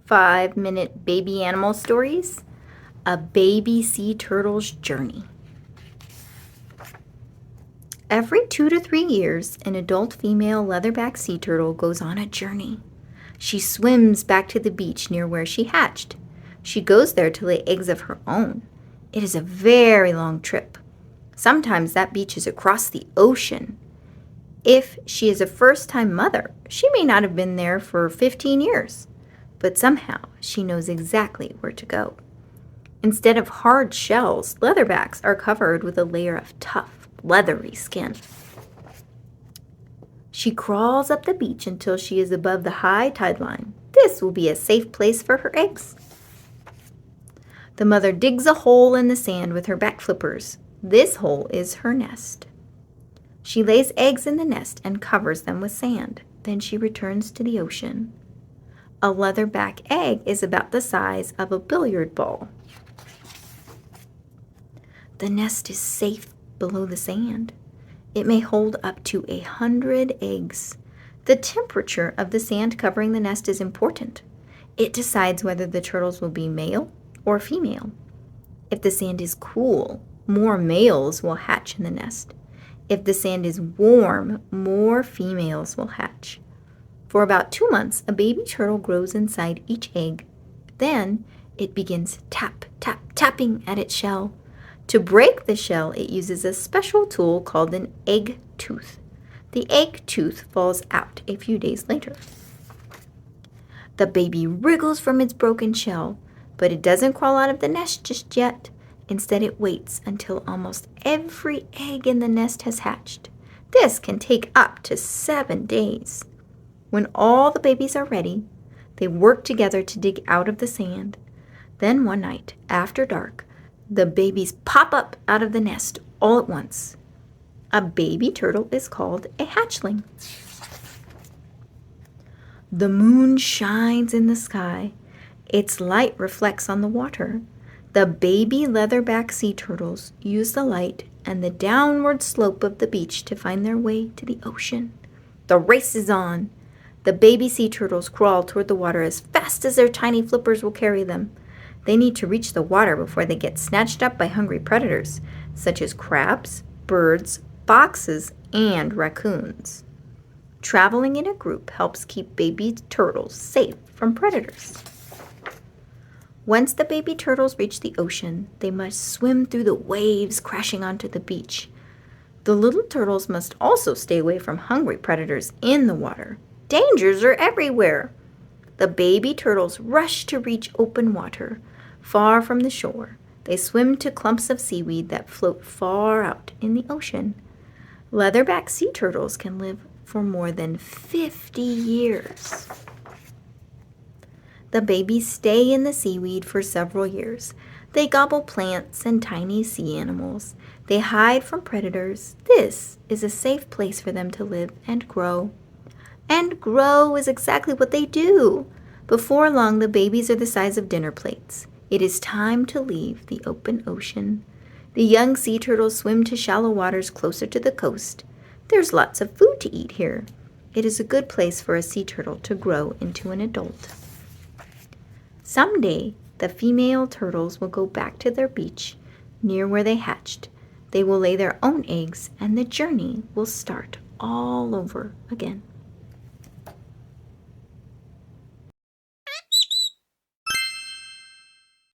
5-minute baby animal stories. A baby sea turtle's journey. Every 2 to 3 years, an adult female leatherback sea turtle goes on a journey. She swims back to the beach near where she hatched. She goes there to lay eggs of her own. It is a very long trip. Sometimes that beach is across the ocean. If she is a first-time mother, she may not have been there for 15 years, but somehow she knows exactly where to go. Instead of hard shells, leatherbacks are covered with a layer of tough, leathery skin. She crawls up the beach until she is above the high tide line. This will be a safe place for her eggs. The mother digs a hole in the sand with her back flippers. This hole is her nest. She lays eggs in the nest and covers them with sand. Then she returns to the ocean. A leatherback egg is about the size of a billiard ball. The nest is safe below the sand. It may hold up to 100 eggs. The temperature of the sand covering the nest is important. It decides whether the turtles will be male or female. If the sand is cool, more males will hatch in the nest. If the sand is warm, more females will hatch. For about 2 months, a baby turtle grows inside each egg. Then it begins tapping at its shell. To break the shell, it uses a special tool called an egg tooth. The egg tooth falls out a few days later. The baby wriggles from its broken shell, but it doesn't crawl out of the nest just yet. Instead, it waits until almost every egg in the nest has hatched. This can take up to 7 days. When all the babies are ready, they work together to dig out of the sand. Then one night, after dark, the babies pop up out of the nest all at once. A baby turtle is called a hatchling. The moon shines in the sky. Its light reflects on the water. The baby leatherback sea turtles use the light and the downward slope of the beach to find their way to the ocean. The race is on. The baby sea turtles crawl toward the water as fast as their tiny flippers will carry them. They need to reach the water before they get snatched up by hungry predators, such as crabs, birds, foxes, and raccoons. Traveling in a group helps keep baby turtles safe from predators. Once the baby turtles reach the ocean, they must swim through the waves crashing onto the beach. The little turtles must also stay away from hungry predators in the water. Dangers are everywhere. The baby turtles rush to reach open water, far from the shore. They swim to clumps of seaweed that float far out in the ocean. Leatherback sea turtles can live for more than 50 years. The babies stay in the seaweed for several years. They gobble plants and tiny sea animals. They hide from predators. This is a safe place for them to live and grow. And grow is exactly what they do. Before long, the babies are the size of dinner plates. It is time to leave the open ocean. The young sea turtles swim to shallow waters closer to the coast. There's lots of food to eat here. It is a good place for a sea turtle to grow into an adult. Someday, the female turtles will go back to their beach near where they hatched. They will lay their own eggs, and the journey will start all over again.